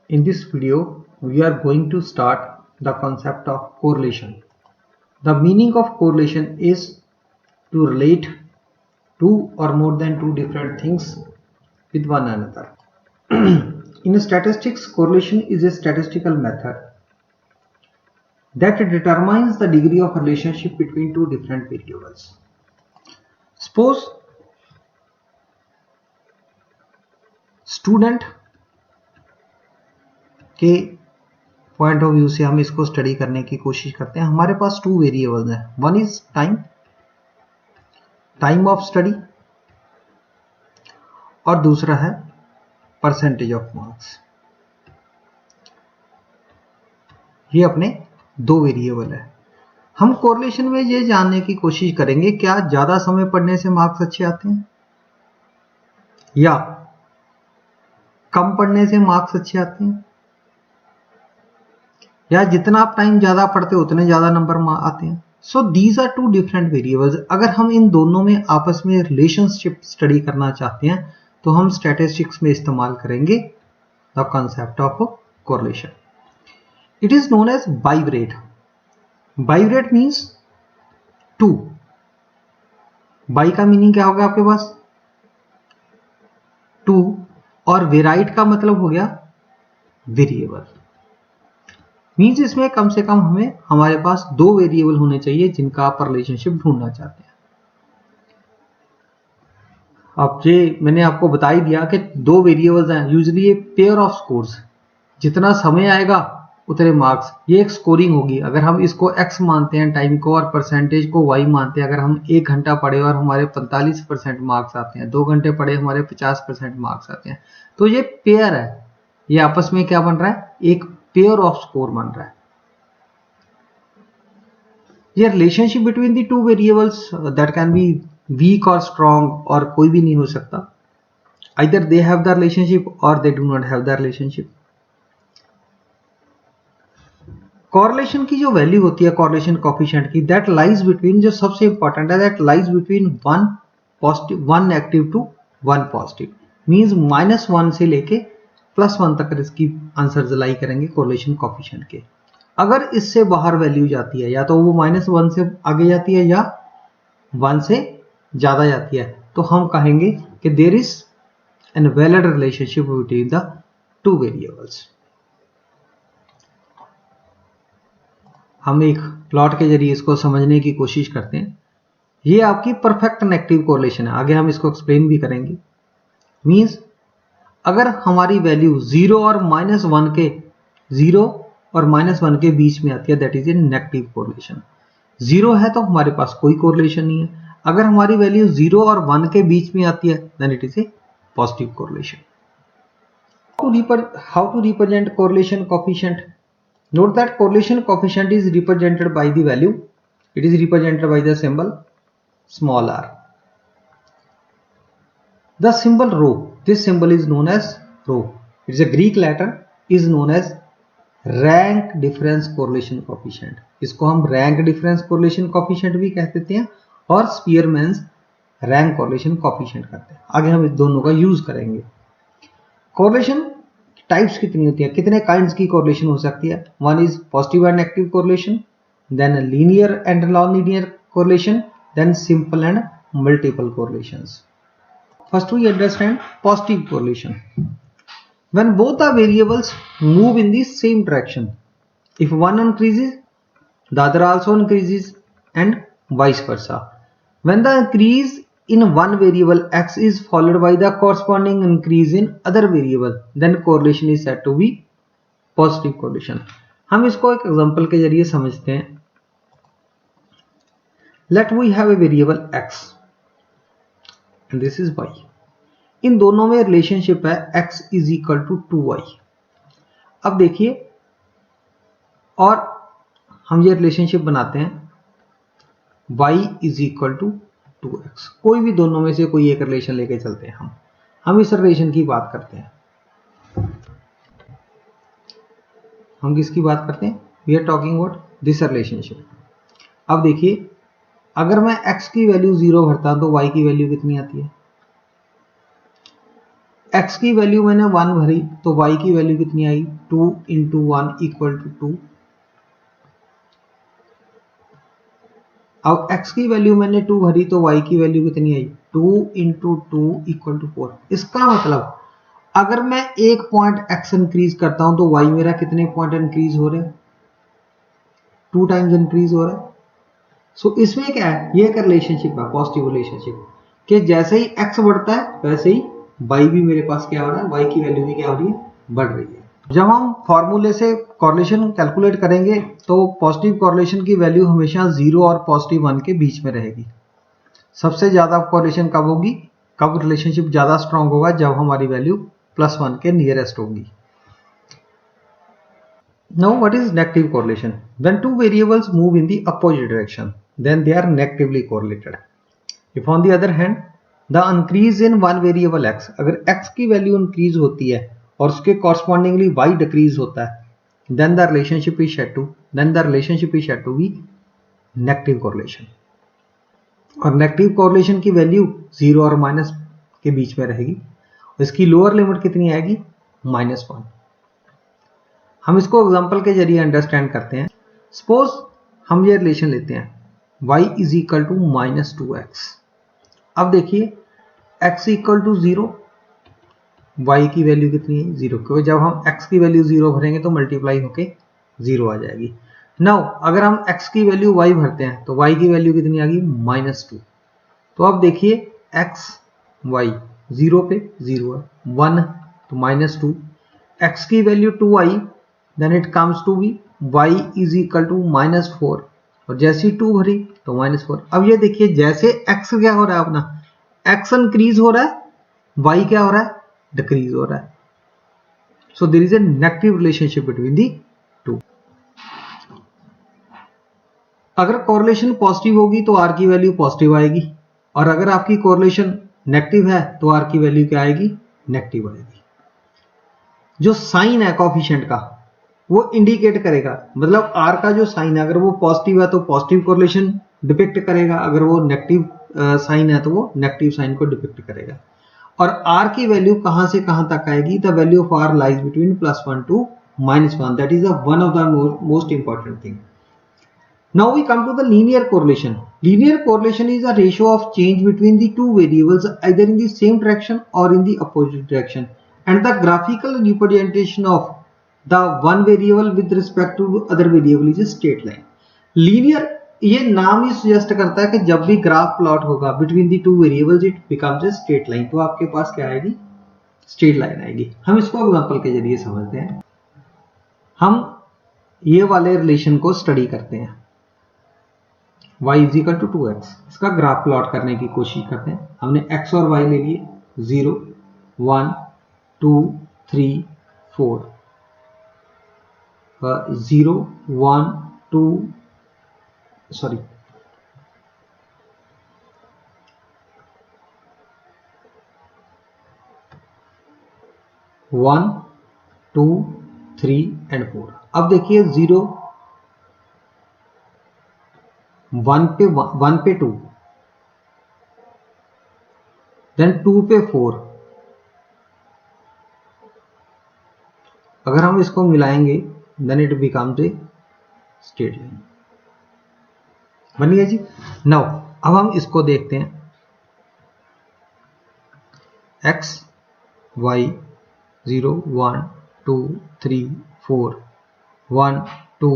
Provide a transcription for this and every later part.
In this video, we are going to start the concept of correlation. The meaning of correlation is to relate two or more than two different things with one another. In statistics, correlation is a statistical method that determines the degree of relationship between two different variables. Suppose student के point of view से हम इसको study करने की कोशिश करते हैं। हमारे पास टू वेरिएबल्स हैं, one is time of study और दूसरा है परसेंटेज ऑफ मार्क्स। ये अपने दो वेरिएबल है। हम कोरिलेशन में ये जानने की कोशिश करेंगे क्या ज्यादा समय पढ़ने से मार्क्स अच्छे आते हैं या कम पढ़ने से मार्क्स अच्छे आते हैं, या जितना आप टाइम ज्यादा पढ़ते हो उतने ज्यादा नंबर आते हैं। So these are two different variables. अगर हम इन दोनों में आपस में रिलेशनशिप स्टडी करना चाहते हैं तो हम स्टैटिस्टिक्स में इस्तेमाल करेंगे the concept of correlation. It is known as bivariate. Bivariate means two. Bi का मीनिंग क्या होगा आपके पास? टू, और वेराइट का मतलब हो गया वेरिएबल। मीन्स इसमें कम से कम हमारे पास दो वेरिएबल होने चाहिए जिनका आप रिलेशनशिप ढूंढना चाहते हैं। अब ये मैंने आपको बता ही दिया कि दो वेरिएबल्स हैं, यूजुअली ये पेयर ऑफ स्कोर्स। जितना समय आएगा उतने मार्क्स, ये एक स्कोरिंग होगी। अगर हम इसको x मानते हैं टाइम को और परसेंटेज को y मानते हैं, अगर हम 1 घंटा पढ़े और हमारे 45% मार्क्स आते हैं, 2 घंटे पढ़े हमारे 50% मार्क्स आते हैं, तो ये पेयर है। ये आपस में क्या बन रहा है? एक पेयर ऑफ स्कोर बन रहा है। ये relationship between the two variables that can be weak और स्ट्रॉन्ग, और कोई भी नहीं हो सकता। Either they have the relationship और they do not have the relationship. Correlation की जो वैल्यू होती है कॉरिलेशन कोएफिशिएंट की, दैट लाइज बिटवीन, जो सबसे इंपॉर्टेंट है, that lies between one negative to one positive. Means -1 से लेके +1 तक इसकी आंसर लाई करेंगे कॉरिलेशन कोएफिशिएंट के। अगर इससे बाहर वैल्यू जाती है, या तो वो -1 से आगे जाती है या 1 से ज्यादा जाती है, तो हम कहेंगे कि there is an valid relationship between the two variables. हम एक प्लॉट के जरिए इसको समझने की कोशिश करते हैं। ये आपकी परफेक्ट नेगेटिव कोरिलेशन है, आगे हम इसको एक्सप्लेन भी करेंगे। मींस अगर हमारी वैल्यू 0 और -1 के बीच में आती है, that is a negative correlation. 0 है तो हमारे पास कोई कोरिलेशन नहीं है। अगर हमारी वैल्यू 0 और 1 के बीच में आती है, then it is a positive correlation. How to represent correlation coefficient? Note that correlation coefficient is represented by the value. It is represented by the symbol small r. The symbol rho, this symbol is known as rho. It is a Greek letter, is known as rank difference correlation coefficient. इसको हम rank difference correlation coefficient भी कह देते हैं और Spearman's rank correlation coefficient कहते हैं। आगे हम इस दोनों का यूज करेंगे। Correlation टाइप्स कितनी होती है, कितने काइंड्स की कोरिलेशन हो सकती है? One is positive and negative correlation, then linear and non linear correlation, then simple and multiple correlations. First we understand positive correlation. When both the variables move in the same direction, if one increases the other also increases and vice versa. When the increase in one variable x is followed by the corresponding increase in other variable, then correlation is said to be positive correlation. हम इसको एक example के जरिए समझते हैं। Let we have a variable x and this is y. इन दोनों में relationship है x is equal to 2y। अब देखिए, और हम ये रिलेशनशिप बनाते हैं y is equal to 2x। कोई भी दोनों में से कोई एक रिलेशन लेके चलते हैं। हम इस रिलेशन की बात करते हैं। हम किसकी बात करते हैं? We are talking about this relationship. अब देखिए, अगर मैं x की वैल्यू 0 भरता हूं तो y की वैल्यू कितनी आती है? x की वैल्यू मैंने 1 भरी तो y की वैल्यू कितनी आई, 2 इंटू 1 इक्वल टू 2। अब x की वैल्यू मैंने 2 भरी तो y की वैल्यू कितनी आई, 2 इंटू 2 इक्वल टू 4। इसका मतलब अगर मैं एक पॉइंट x इंक्रीज करता हूं तो y मेरा कितने पॉइंट इंक्रीज हो रहे हैं, 2 टाइम्स इंक्रीज हो रहा है। सो इसमें क्या है, ये एक रिलेशनशिप है, पॉजिटिव रिलेशनशिप, कि जैसे ही x बढ़ता है वैसे ही y भी मेरे पास क्या हो रहा है, y की वैल्यू भी क्या हो रही है, बढ़ रही है। जब हम फॉर्मूले से कॉरलेशन कैलकुलेट करेंगे तो पॉजिटिव कॉरलेशन की वैल्यू हमेशा 0 और पॉजिटिव 1 के बीच में रहेगी। सबसे ज्यादा कॉरलेशन कब होगी, कब रिलेशनशिप ज्यादा स्ट्रांग होगा, जब हमारी वैल्यू +1 के नियरेस्ट होगी। Now what is negative correlation? When two variables move in the opposite direction, then they are negatively correlated. If on the other hand, the increase in one variable x, अगर x की value increase होती है और उसके correspondingly y decrease होता है, then the relationship is said to be negative correlation. और negative correlation की वैल्यू 0 और माइनस के बीच में रहेगी। इसकी लोअर लिमिट कितनी आएगी, -1। हम इसको एग्जांपल के जरिए अंडरस्टैंड करते हैं। सपोज हम ये रिलेशन लेते हैं y is equal to -2x। अब देखिए x इक्वल टू 0, y की वैल्यू कितनी है, 0, क्योंकि जब हम x की वैल्यू 0 भरेंगे तो मल्टीप्लाई होके 0 आ जाएगी। नाउ अगर हम x की वैल्यू y भरते हैं तो y की वैल्यू कितनी आ गई, -2। तो अब देखिए x y 0 पे 0 है, 1 तो -2, x की वैल्यू 2 आई, then it comes to be y is equal to -4, और जैसी 2 भरी तो -4। अब ये देखिए जैसे x क्या हो रहा है अपना, x इंक्रीज हो रहा है, y क्या हो रहा है, डिक्रीज हो रहा है। So there is a negative relationship between the two. अगर कोरिलेशन पॉजिटिव होगी तो r की वैल्यू पॉजिटिव आएगी, और अगर आपकी कोरिलेशन नेगेटिव है तो r की वैल्यू क्या आएगी, नेगेटिव आएगी। जो साइन है कोएफिशिएंट का वो इंडिकेट करेगा, मतलब r का जो साइन है अगर वो पॉजिटिव है तो पॉजिटिव कोरिलेशन डिपिक्ट करेगा, अगर वो नेगेटिव साइन है तो वो नेगेटिव साइन को डिपिक्ट करेगा। और r की वैल्यू कहां से कहां तक आएगी, the value of r lies between +1 to -1, that is one of the most important thing. Now we come to the linear correlation. Linear correlation is a ratio of change between the two variables either in the same direction or in the opposite direction, and the graphical representation of the one variable with respect to other variable is a straight line. Linear ये नाम ही suggest करता है कि जब भी graph plot होगा between the two variables it becomes a straight line, तो आपके पास क्या आएगी, straight line आएगी। हम इसको एग्जांपल के जरिए समझते हैं। हम ये वाले रिलेशन को स्टडी करते हैं, y is equal to 2x, इसका ग्राफ प्लॉट करने की कोशिश करते हैं। हमने x और y ले लिए, 0 1 2 3 4, 0 1 2 सॉरी 1 2 3 एंड 4। अब देखिए 0 1 पे 2, देन 2 पे 4। अगर हम इसको मिलाएंगे then it becomes a straight line. बन गया जी। नाउ अब हम इसको देखते हैं, x y 0 1 2 3 4 1 2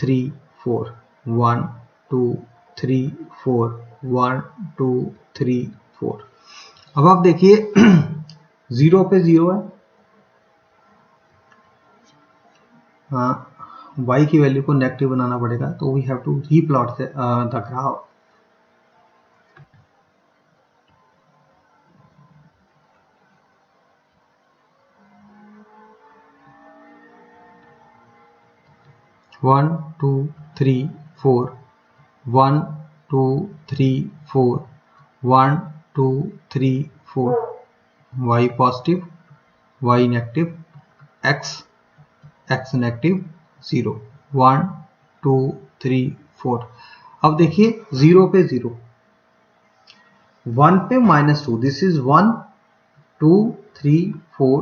3 4 1 2 3 4 1 2 3 4। अब आप देखिए 0 पे 0 है, हाँ y की वैल्यू को नेगेटिव बनाना पड़ेगा, तो we have to replot the graph. One two three four 1 2 3 4 1 2 3 4, y positive y negative, x negative 0 1 2 3 4। अब देखिए 0 पे 0, 1 पे -2, दिस इज 1 2 3 4,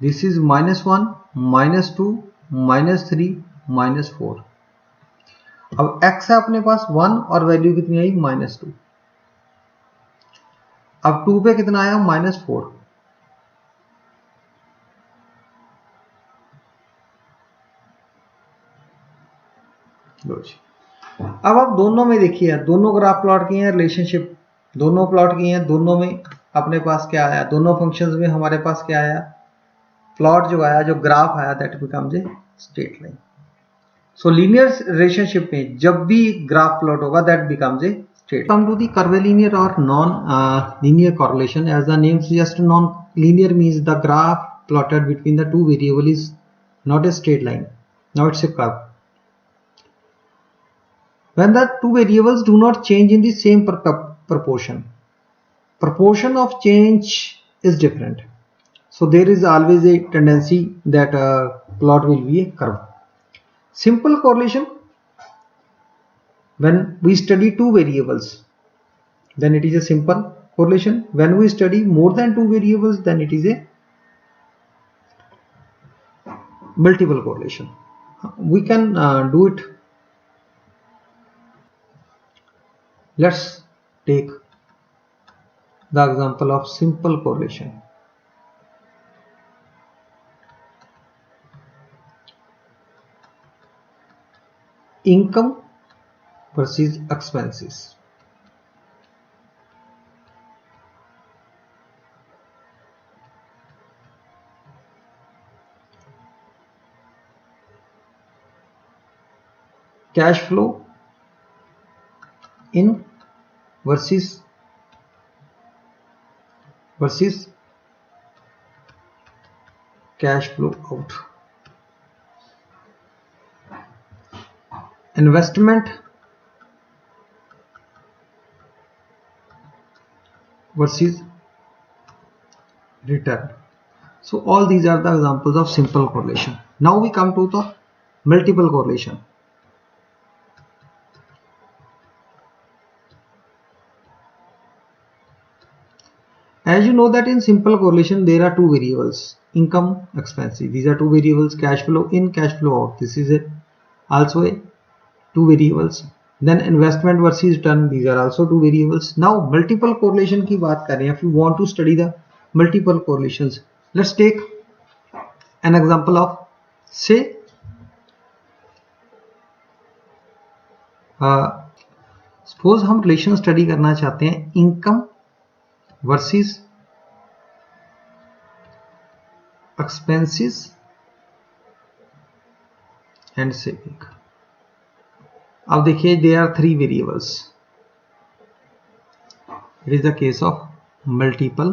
this is -1 -2 -3 -4। अब x है अपने पास 1 और वैल्यू कितनी आई -2। अब 2 पे कितना आया -4। लो जी, अब आप दोनों में देखिए, दोनों ग्राफ प्लॉट किए हैं, रिलेशनशिप दोनों प्लॉट किए हैं, दोनों में अपने पास क्या आया, दोनों फंक्शंस में हमारे पास क्या आया, प्लॉट जो आया, जो ग्राफ आया, that becomes a straight line. So linear relationship में जब भी ग्राफ प्लॉट होगा that becomes a straight. Come to the curvilinear और non linear correlation, as the name suggests, non linear means the graph plotted between the two variable is not a straight line, now it's a curve. When the two variables do not change in the same proportion of change is different, so there is always a tendency that plot will be a curve. Simple correlation, when we study two variables then it is a simple correlation. When we study more than two variables then it is a multiple correlation. We can do it. Let's take the example of simple correlation. Income versus expenses. Cash flow in versus cash flow out. Investment versus return. So all these are the examples of simple correlation. Now we come to the multiple correlation. As you know that in simple correlation there are two variables, income, expenses. These are two variables, cash flow in, cash flow out. This is also a two variables. Then investment versus return, these are also two variables. Now multiple correlation की बात करें, if you want to study the multiple correlations, let's take an example of, say suppose हम relation study करना चाहते हैं income versus expenses and saving. अब देखिए there are three variables. It is the case of multiple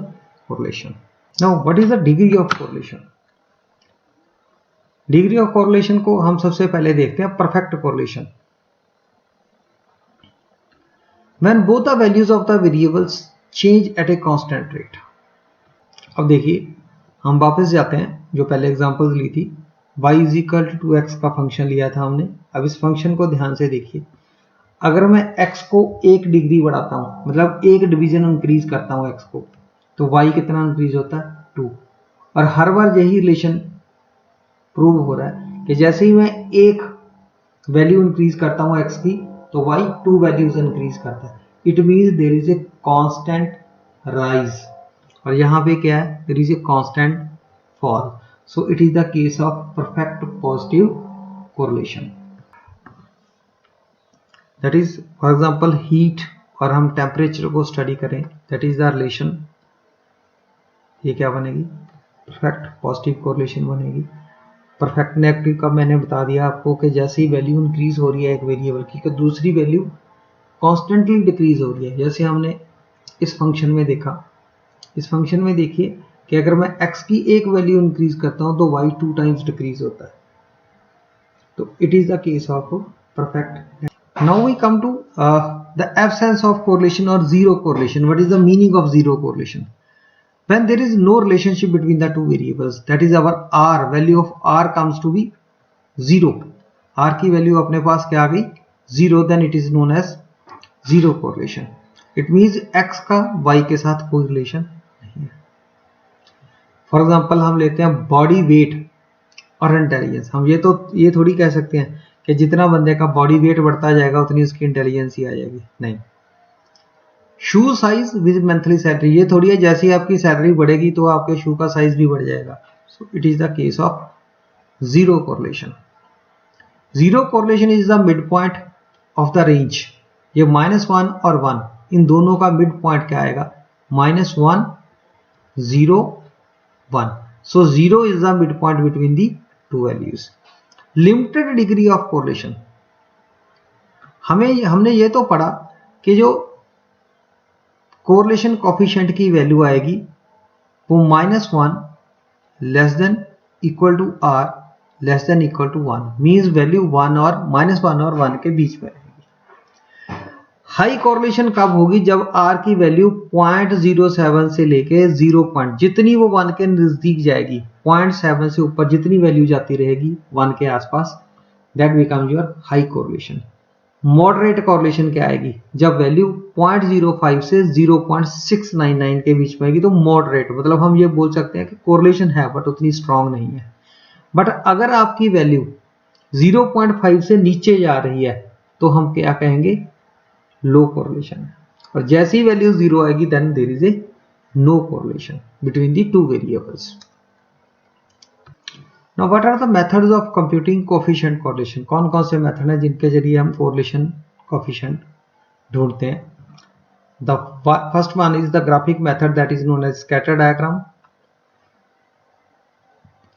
correlation. Now what is the degree of correlation? Degree of correlation को हम सबसे पहले देखते हैं perfect correlation. When both the values of the variables change at a constant rate. अब देखिए हम वापस जाते हैं, जो पहले एग्जांपल्स ली थी, y is equal to x का फंक्शन लिया था हमने। अब इस फंक्शन को ध्यान से देखिए, अगर मैं x को 1 डिग्री बढ़ाता हूं, मतलब 1 डिवीजन इंक्रीज करता हूं x को, तो y कितना इंक्रीज होता है 2। और हर बार यही रिलेशन प्रूव हो रहा है कि जैसे ही मैं एक वैल्यू इंक्रीज करता हूं x की, तो y 2 वैल्यूज इंक्रीज करता है। It means there is a constant rise, और यहां पे क्या है, there is a constant fall. So it is the case of perfect positive correlation. That is, for example, heat, और हम टेम्परेचर को स्टडी करें, that is the relation, ये क्या बनेगी, perfect positive correlation बनेगी। परफेक्ट नेगेटिव का मैंने बता दिया आपको कि जैसे ही वैल्यू इंक्रीज हो रही है एक वेरिएबल की, तो दूसरी वैल्यू कॉन्स्टेंटली डिक्रीज हो रही है। जैसे हमने इस फंक्शन में देखा, इस फंक्शन में देखिए कि अगर मैं x की एक वैल्यू इंक्रीज करता हूं तो y 2 टाइम्स डिक्रीज होता है। तो it is the case of perfect. Now we come to the absence of correlation और zero correlation. What is the meaning of zero correlation? When there is no relationship between the two variables, that is our r, value of r comes to be 0। r की value अपने पास क्या आ गई 0, then it is known as zero correlation. It means x का y के साथ कोई रिलेशन नहीं है। फॉर एग्जांपल हम लेते हैं बॉडी वेट और इंटेलिजेंस। हम ये थोड़ी कह सकते हैं कि जितना बंदे का बॉडी वेट बढ़ता जाएगा उतनी उसकी इंटेलिजेंस ही आ जाएगी, नहीं। शू साइज विद मंथली सैलरी, ये थोड़ी है जैसी आपकी सैलरी बढ़ेगी तो आपके शू का साइज भी बढ़ जाएगा। So it is the case of zero correlation. Zero correlation is the mid point of the range. ये -1 और 1 इन दोनों का मिड पॉइंट क्या आएगा? -1 0 1। So 0 is the midpoint between the two values. Limited degree of correlation, हमने ये तो पढ़ा कि जो कोरिलेशन कोफिशिएंट की वैल्यू आएगी वो -1 less than equal to r less than equal to 1, means value 1 और -1 के बीच में रहेगी। हाई कोरिलेशन कब होगी? जब r की वैल्यू 0.07 से लेके 0 पॉइंट, जितनी वो 1 के नजदीक जाएगी, 0.7 से ऊपर जितनी वैल्यू जाती रहेगी 1 के आसपास, that becomes your high correlation. Moderate correlation क्या आएगी? जब वैल्यू 0.05 से 0.699 के बीच में आएगी तो मॉडरेट, मतलब हम ये बोल सकते हैं कि कोरिलेशन है बट उतनी स्ट्रांग नहीं है। बट अगर आपकी वैल्यू 0.5 से नीचे जा रही है तो हम क्या कहेंगे? लो कोरिलेशन है। और जैसी वैल्यू 0 आएगी then there is a no correlation between the two variables. Now what are the methods of computing coefficient correlation? कौन कौन से मेथड हैं जिनके जरिए हम कोरिलेशन कोएफिशिएंट ढूंढते हैं? The first one is the graphic method that is known as scatter diagram.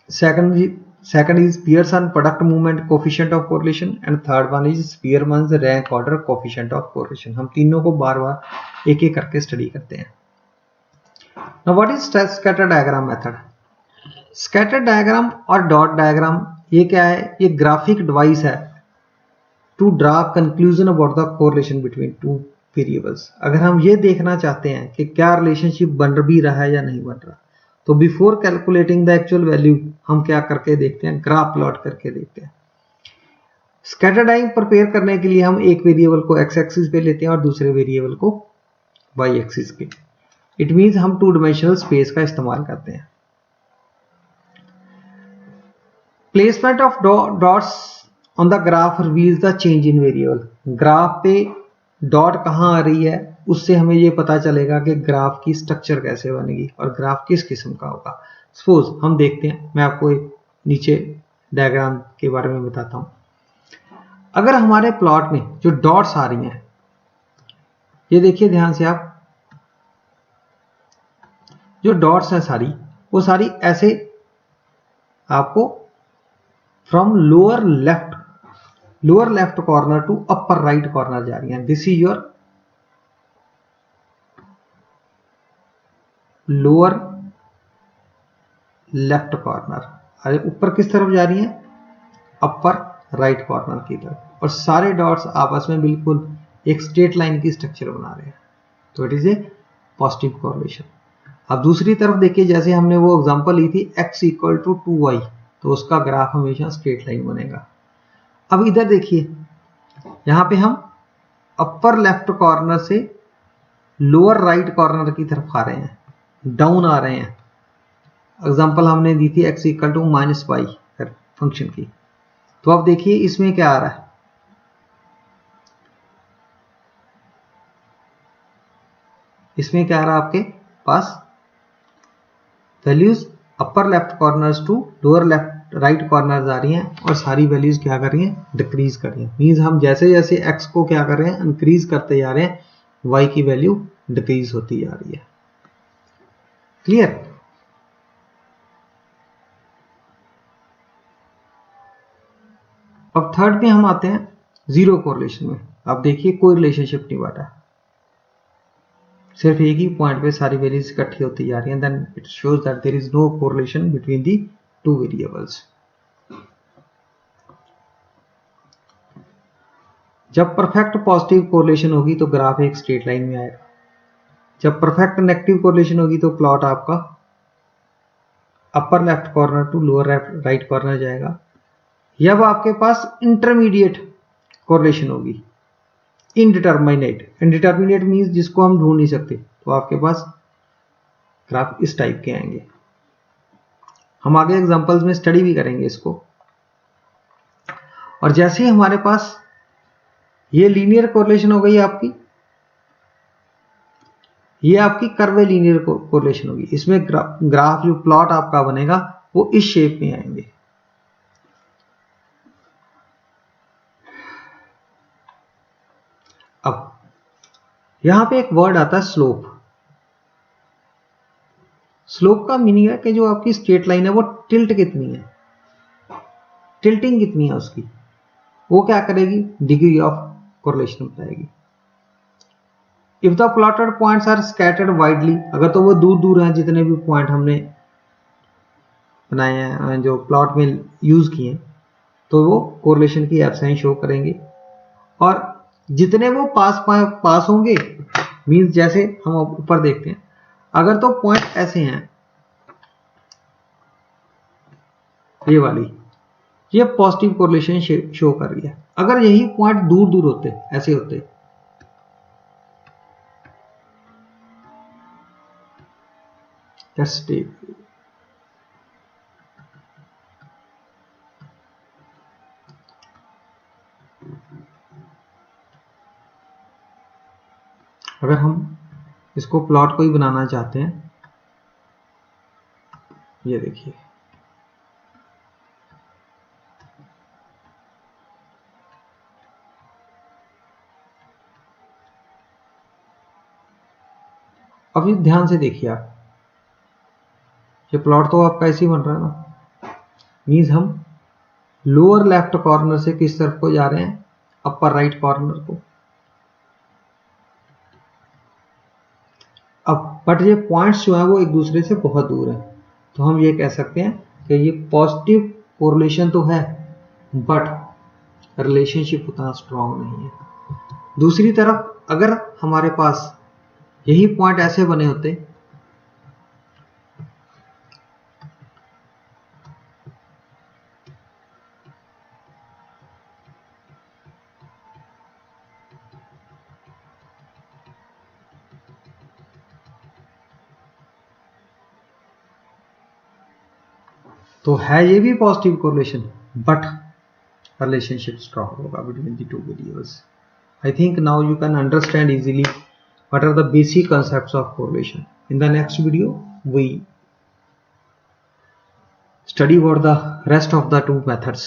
Second is Pearson product movement coefficient of correlation, and third one is Spearman's rank order coefficient of correlation। हम तीनों को बार बार एक एक करके study करते हैं। Now what is scatter diagram method? Scatter diagram और dot diagram ये क्या है? ये ग्राफिक डिवाइस है to draw conclusion about the correlation between two variables. अगर हम ये देखना चाहते हैं कि क्या रिलेशनशिप बन भी रहा है या नहीं बन रहा, तो before calculating the actual value हम क्या करके देखते हैं? ग्राफ प्लॉट करके देखते हैं। स्कैटर डायग्राम प्रिपेयर करने के लिए हम एक वेरिएबल को एक्स एक्सिस पे लेते हैं और दूसरे वेरिएबल को वाई एक्सिस पे। इट मींस हम टू डायमेंशनल स्पेस का इस्तेमाल करते हैं। Placement of dots on the graph reveals the change in variable. Graph पे डॉट कहाँ आ रही है उससे हमें ये पता चलेगा कि ग्राफ की स्ट्रक्चर कैसे बनेगी और ग्राफ किस किस्म का होगा। सपोज हम देखते हैं, मैं आपको एक नीचे डायग्राम के बारे में बताता हूं। अगर हमारे प्लॉट में जो डॉट्स आ रही हैं, ये देखिए ध्यान से आप, जो डॉट्स हैं सारी वो सारी ऐसे आपको from lower left corner to upper right corner जा रही हैं। This is your lower left corner. अरे ऊपर किस तरफ जा रही हैं? अपर राइट कॉर्नर की तरफ। और सारे डॉट्स आपस में बिल्कुल एक स्ट्रेट लाइन की स्ट्रक्चर बना रहे हैं, तो it is a positive correlation. अब दूसरी तरफ देखिए, जैसे हमने वो एग्जांपल ली थी x इक्वल टू 2y, तो उसका ग्राफ हमेशा स्ट्रेट लाइन बनेगा। अब इधर देखिए, यहां पे हम अपर लेफ्ट कॉर्नर से लोअर राइट कॉर्नर की तरफ आ रहे हैं, डाउन आ रहे हैं। एग्जांपल हमने दी थी x equal to -y function की। तो अब देखिए इसमें क्या आ रहा है? इसमें क्या आ रहा है? आपके पास values upper left corners to lower left right corners आ रही हैं और सारी वैल्यूज क्या कर रही हैं? डिक्रीज कर रही हैं। मींस हम जैसे जैसे x को क्या कर रहे हैं? इंक्रीज करते जा रहे हैं, y की वैल्यू डिक्रीज होती जा रही है। क्लियर? अब थर्ड पे हम आते हैं जीरो कोरिलेशन में। अब देखिए कोई रिलेशनशिप नहीं बांटा, सिर्फ एक ही पॉइंट पे सारी वैल्यूज इकट्ठी होती जा रही हैं। Then it shows that there is no correlation between the two variables. जब परफेक्ट पॉजिटिव कोरिलेशन होगी तो ग्राफ एक स्ट्रेट लाइन में आएगा। जब परफेक्ट नेगेटिव कोरिलेशन होगी तो प्लॉट आपका upper left corner to lower right corner जाएगा। जब आपके पास इंटरमीडिएट कोरिलेशन होगी, इनडिटर्मिनेट मींस जिसको हम ढूंढ नहीं सकते, तो आपके पास ग्राफ इस टाइप के आएंगे। हम आगे एग्जांपल्स में स्टडी भी करेंगे इसको। और जैसे ही हमारे पास ये लीनियर कोरिलेशन हो गई आपकी, ये आपकी कर्वे लीनियर कोरिलेशन होगी। इसमें ग्राफ जो प्लॉट आपका बनेगा वो इस शेप में आएंगे। अब यहां पे एक वर्ड आता है स्लोप। स्लोप का मीनिंग है कि जो आपकी स्ट्रेट लाइन है वो टिल्ट कितनी है, टिल्टिंग कितनी है उसकी, वो क्या करेगी, डिग्री ऑफ कोरिलेशन बताएगी। If the plotted points are scattered widely, अगर तो वो दूर दूर हैं, जितने भी पॉइंट हमने बनाए हैं जो प्लॉट में यूज किए, तो वो कोरिलेशन की एब्सेंस शो करेंगे। और जितने वो पास होंगे, मींस जैसे हम ऊपर देखते हैं, अगर तो पॉइंट ऐसे हैं, ये वाली, ये पॉजिटिव कोरिलेशन शो कर रही है। अगर यही पॉइंट दूर दूर होते, ऐसे होते, let's take, अगर हम इसको प्लॉट को ही बनाना चाहते हैं, ये देखिए, अब ये ध्यान से देखिए आप, ये प्लॉट तो आपका ऐसे ही बन रहा है ना, मीन्स हम लोअर लेफ्ट कॉर्नर से किस तरफ को जा रहे हैं, अपर राइट कॉर्नर को। अब बट ये पॉइंट्स जो है वो एक दूसरे से बहुत दूर है, तो हम ये कह सकते हैं कि ये पॉजिटिव कोरिलेशन तो है बट रिलेशनशिप उतना स्ट्रांग नहीं है। दूसरी तरफ अगर हमारे पास यही पॉइंट ऐसे बने होते, तो है ये भी positive correlation but relationship strong होगा between the two variables. I think now you can understand easily what are the basic concepts of correlation. In the next video, we study about the rest of the two methods.